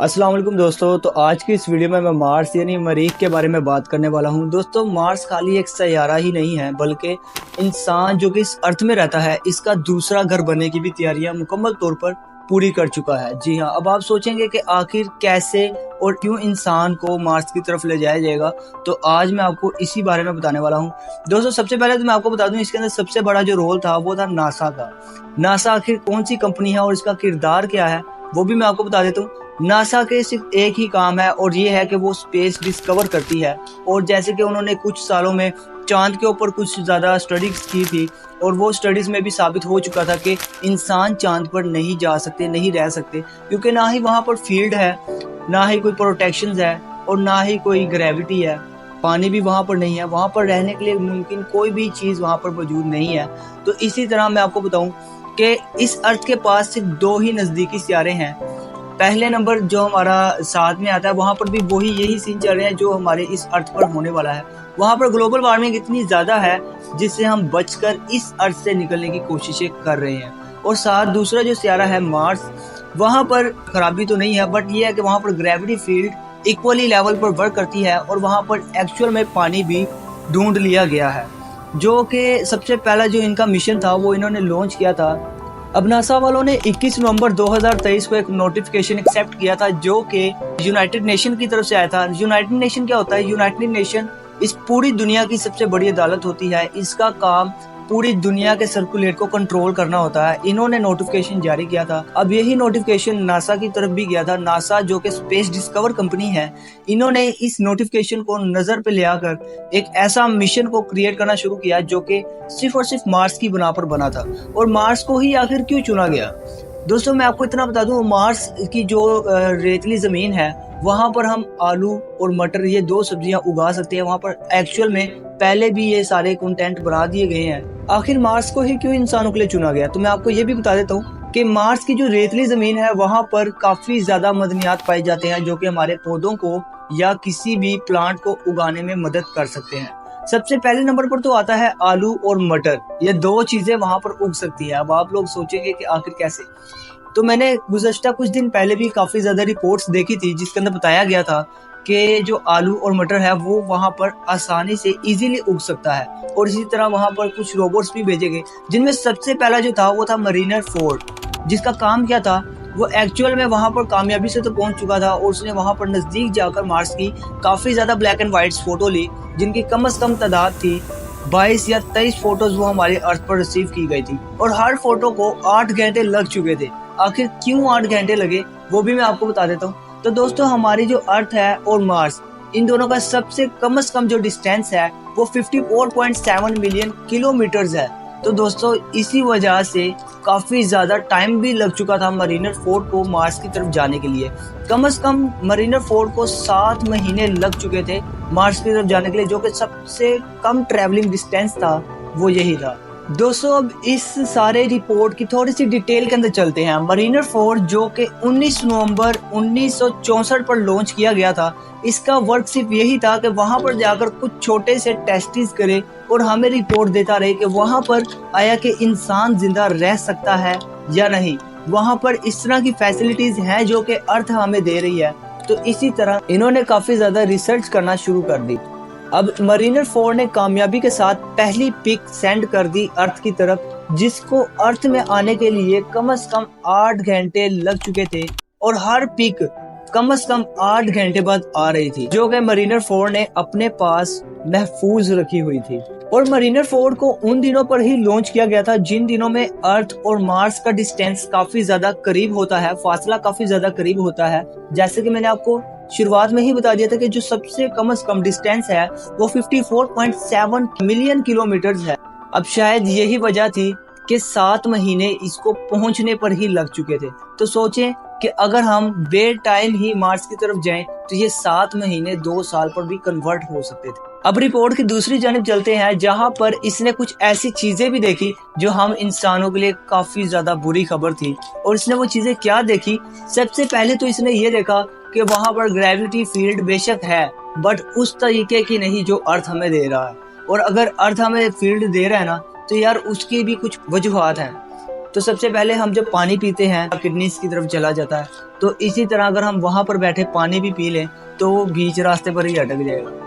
अस्सलाम वालेकुम दोस्तों। तो आज की इस वीडियो में मैं मार्स यानी मरीख के बारे में बात करने वाला हूं। दोस्तों, मार्स खाली एक सैयारा ही नहीं है बल्कि इंसान जो कि इस अर्थ में रहता है इसका दूसरा घर बनने की भी तैयारियां मुकम्मल तौर पर पूरी कर चुका है। जी हाँ, अब आप सोचेंगे कि आखिर कैसे और क्यों इंसान को मार्स की तरफ ले जाया जाएगा, तो आज मैं आपको इसी बारे में बताने वाला हूँ। दोस्तों, सबसे पहले तो मैं आपको बता दूं, इसके अंदर सबसे बड़ा जो रोल था वो था नासा का। नासा आखिर कौन सी कंपनी है और इसका किरदार क्या है वो भी मैं आपको बता देता हूँ। नासा के सिर्फ एक ही काम है और ये है कि वो स्पेस डिस्कवर करती है। और जैसे कि उन्होंने कुछ सालों में चांद के ऊपर कुछ ज़्यादा स्टडीज की थी और वो स्टडीज़ में भी साबित हो चुका था कि इंसान चांद पर नहीं जा सकते, नहीं रह सकते, क्योंकि ना ही वहाँ पर फील्ड है, ना ही कोई प्रोटेक्शन है और ना ही कोई ग्रेविटी है। पानी भी वहाँ पर नहीं है, वहाँ पर रहने के लिए मुमकिन कोई भी चीज़ वहाँ पर मौजूद नहीं है। तो इसी तरह मैं आपको बताऊँ कि इस अर्थ के पास सिर्फ दो ही नज़दीकी सितारे हैं। पहले नंबर जो हमारा साथ में आता है वहाँ पर भी वही यही सीन चल रहे हैं जो हमारे इस अर्थ पर होने वाला है। वहाँ पर ग्लोबल वार्मिंग इतनी ज़्यादा है जिससे हम बचकर इस अर्थ से निकलने की कोशिशें कर रहे हैं। और साथ दूसरा जो सितारा है मार्स, वहाँ पर खराबी तो नहीं है, बट ये है कि वहाँ पर ग्रेविटी फील्ड इक्वली लेवल पर वर्क करती है और वहाँ पर एक्चुअल में पानी भी ढूंढ लिया गया है। जो कि सबसे पहला जो इनका मिशन था वो इन्होंने लॉन्च किया था। अब नासा वालों ने 21 नवंबर 2023 को एक नोटिफिकेशन एक्सेप्ट किया था जो कि यूनाइटेड नेशन की तरफ से आया था। यूनाइटेड नेशन क्या होता है? यूनाइटेड नेशन इस पूरी दुनिया की सबसे बड़ी अदालत होती है। इसका काम पूरी दुनिया के सर्कुलेट को कंट्रोल करना होता है। इन्होंने नोटिफिकेशन जारी किया था। अब यही नोटिफिकेशन नासा की तरफ भी गया था। नासा जो कि स्पेस डिस्कवर कंपनी है, इन्होंने इस नोटिफिकेशन को नजर पे ले आकर एक ऐसा मिशन को क्रिएट करना शुरू किया जो कि सिर्फ और सिर्फ मार्स की बना पर बना था। और मार्स को ही आखिर क्यों चुना गया? दोस्तों, मैं आपको इतना बता दूं, मार्स की जो रेतली जमीन है वहाँ पर हम आलू और मटर ये दो सब्जियां उगा सकते हैं। वहाँ पर एक्चुअल में पहले भी ये सारे कंटेंट बना दिए गए हैं। आखिर मार्स को ही क्यों इंसानों के लिए चुना गया? तो मैं आपको ये भी बता देता हूँ कि मार्स की जो रेतली जमीन है वहाँ पर काफी ज्यादा मदनियात पाए जाते हैं जो कि हमारे पौधों को या किसी भी प्लांट को उगाने में मदद कर सकते हैं। सबसे पहले नंबर पर तो आता है आलू और मटर। ये दो चीजें वहां पर उग सकती है। अब आप लोग सोचेंगे कि आखिर कैसे? तो मैंने गुज़श्ता कुछ दिन पहले भी काफी ज्यादा रिपोर्ट्स देखी थी जिसके अंदर बताया गया था कि जो आलू और मटर है वो वहां पर आसानी से इजीली उग सकता है। और इसी तरह वहां पर कुछ रोबोट्स भी भेजे गए जिनमें सबसे पहला जो था वो था मरीनर 4, जिसका काम क्या था? वो एक्चुअल में वहां पर कामयाबी से तो पहुंच चुका था और उसने वहां पर नजदीक जाकर मार्स की काफी ज्यादा ब्लैक एंड व्हाइट फोटो ली, जिनकी कम से कम तादाद थी 22 या 23 फोटोज वो हमारे अर्थ पर रिसीव की गई थी। और हर फोटो को 8 घंटे लग चुके थे। आखिर क्यों 8 घंटे लगे वो भी मैं आपको बता देता हूँ। तो दोस्तों, हमारी जो अर्थ है और मार्स, इन दोनों का सबसे कम जो डिस्टेंस है वो 54.7 मिलियन किलोमीटर्स है। तो दोस्तों, इसी वजह से काफी ज्यादा टाइम भी लग चुका था मरीनर 4 को मार्स की तरफ जाने के लिए। कम से कम मरीनर 4 को 7 महीने लग चुके थे मार्स की तरफ जाने के लिए, जो कि सबसे कम ट्रैवलिंग डिस्टेंस था वो यही था। दोस्तों, अब इस सारे रिपोर्ट की थोड़ी सी डिटेल के अंदर चलते हैं। मरीनर 4 जो कि 19 नवंबर 1964 पर लॉन्च किया गया था, इसका वर्क सिर्फ यही था कि वहां पर जाकर कुछ छोटे से टेस्टिस करे और हमें रिपोर्ट देता रहे कि वहां पर आया कि इंसान जिंदा रह सकता है या नहीं, वहां पर इस तरह की फैसिलिटीज हैं जो कि अर्थ हमें दे रही है। तो इसी तरह इन्होंने काफी ज्यादा रिसर्च करना शुरू कर दी। अब मरीनर 4 ने कामयाबी के साथ पहली पिक सेंड कर दी अर्थ की तरफ, जिसको अर्थ में आने के लिए कम से कम 8 घंटे लग चुके थे और हर पिक कम से कम 8 घंटे बाद आ रही थी, जो कि मरीनर 4 ने अपने पास महफूज रखी हुई थी। और मरीनर 4 को उन दिनों पर ही लॉन्च किया गया था जिन दिनों में अर्थ और मार्स का डिस्टेंस काफी ज्यादा करीब होता है, फासला काफी ज्यादा करीब होता है। जैसे कि मैंने आपको शुरुआत में ही बता दिया था कि जो सबसे कम डिस्टेंस है वो 54.7 मिलियन किलोमीटर है। अब शायद यही वजह थी कि 7 महीने इसको पहुंचने पर ही लग चुके थे। तो सोचें कि अगर हम बे टाइम ही मार्स की तरफ जाएं तो ये 7 महीने 2 साल पर भी कन्वर्ट हो सकते थे। अब रिपोर्ट की दूसरी जानिब चलते हैं, जहां पर इसने कुछ ऐसी चीजें भी देखी जो हम इंसानों के लिए काफी ज्यादा बुरी खबर थी। और इसने वो चीजें क्या देखी? सबसे पहले तो इसने ये देखा कि वहां पर ग्रेविटी फील्ड बेशक है, बट उस तरीके की नहीं जो अर्थ हमें दे रहा है। और अगर अर्थ हमें फील्ड दे रहा है ना, तो यार उसकी भी कुछ वजूहात हैं। तो सबसे पहले हम जब पानी पीते हैं किडनीज की तरफ चला जाता है, तो इसी तरह अगर हम वहाँ पर बैठे पानी भी पी लें तो वो बीच रास्ते पर ही अटक जाएगा।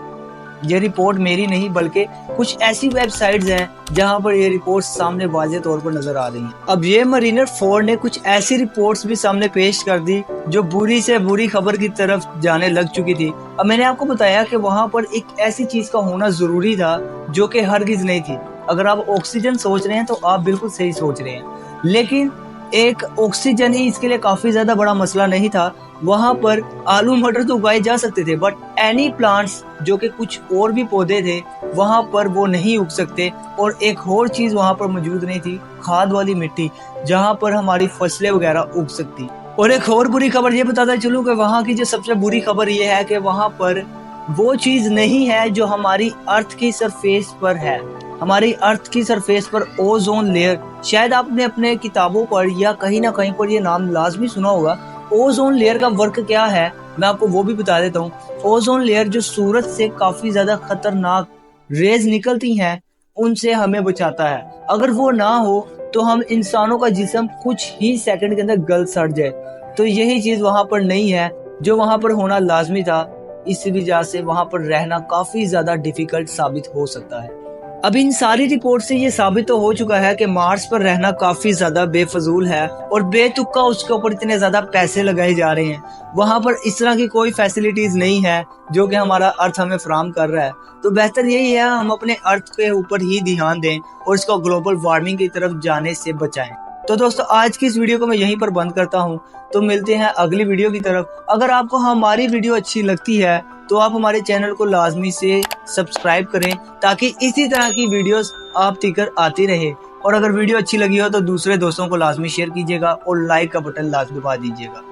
ये रिपोर्ट मेरी नहीं बल्कि कुछ ऐसी वेबसाइट्स हैं जहां पर ये रिपोर्ट्स सामने वाज़े तौर पर नजर आ रही हैं। अब ये मरीनर 4 ने कुछ ऐसी रिपोर्ट्स भी सामने पेश कर दी जो बुरी से बुरी खबर की तरफ जाने लग चुकी थी। अब मैंने आपको बताया कि वहां पर एक ऐसी चीज का होना जरूरी था जो कि हरगिज नहीं थी। अगर आप ऑक्सीजन सोच रहे हैं तो आप बिल्कुल सही सोच रहे हैं, लेकिन एक ऑक्सीजन ही इसके लिए काफी ज्यादा बड़ा मसला नहीं था। वहां पर आलू मटर तो उगाए जा सकते थे, बट एनी प्लांट्स जो कि कुछ और भी पौधे थे वहां पर वो नहीं उग सकते। और एक और चीज वहां पर मौजूद नहीं थी, खाद वाली मिट्टी जहां पर हमारी फसलें वगैरह उग सकती। और एक और बुरी खबर ये बताता चलूं कि वहां की जो सबसे बुरी खबर ये है कि वहां पर वो चीज नहीं है जो हमारी अर्थ की सरफेस पर है। हमारी अर्थ की सरफेस पर ओजोन लेयर, शायद आपने अपने किताबों पर या कहीं ना कहीं पर ये नाम लाजमी सुना होगा। ओजोन लेयर का वर्क क्या है मैं आपको वो भी बता देता हूँ। ओजोन लेयर जो सूरज से काफी ज्यादा खतरनाक रेज निकलती हैं उनसे हमें बचाता है। अगर वो ना हो तो हम इंसानों का जिस्म कुछ ही सेकंड के अंदर गल सड़ जाए। तो यही चीज वहां पर नहीं है जो वहां पर होना लाजमी था। इस वजह से वहां पर रहना काफी ज्यादा डिफिकल्ट साबित हो सकता है। अब इन सारी रिपोर्ट से ये साबित तो हो चुका है कि मार्स पर रहना काफी ज्यादा बेफजूल है और बेतुका उसके ऊपर इतने ज्यादा पैसे लगाए जा रहे हैं। वहां पर इस तरह की कोई फैसिलिटीज नहीं है जो कि हमारा अर्थ हमें फराहम कर रहा है। तो बेहतर यही है हम अपने अर्थ के ऊपर ही ध्यान दें और इसको ग्लोबल वार्मिंग की तरफ जाने से बचाएं। तो दोस्तों आज की इस वीडियो को मैं यहीं पर बंद करता हूं। तो मिलते हैं अगली वीडियो की तरफ। अगर आपको हमारी वीडियो अच्छी लगती है तो आप हमारे चैनल को लाजमी से सब्सक्राइब करें ताकि इसी तरह की वीडियोस आप तक आती रहे। और अगर वीडियो अच्छी लगी हो तो दूसरे दोस्तों को लाजमी शेयर कीजिएगा और लाइक का बटन लाजमी दबा दीजिएगा।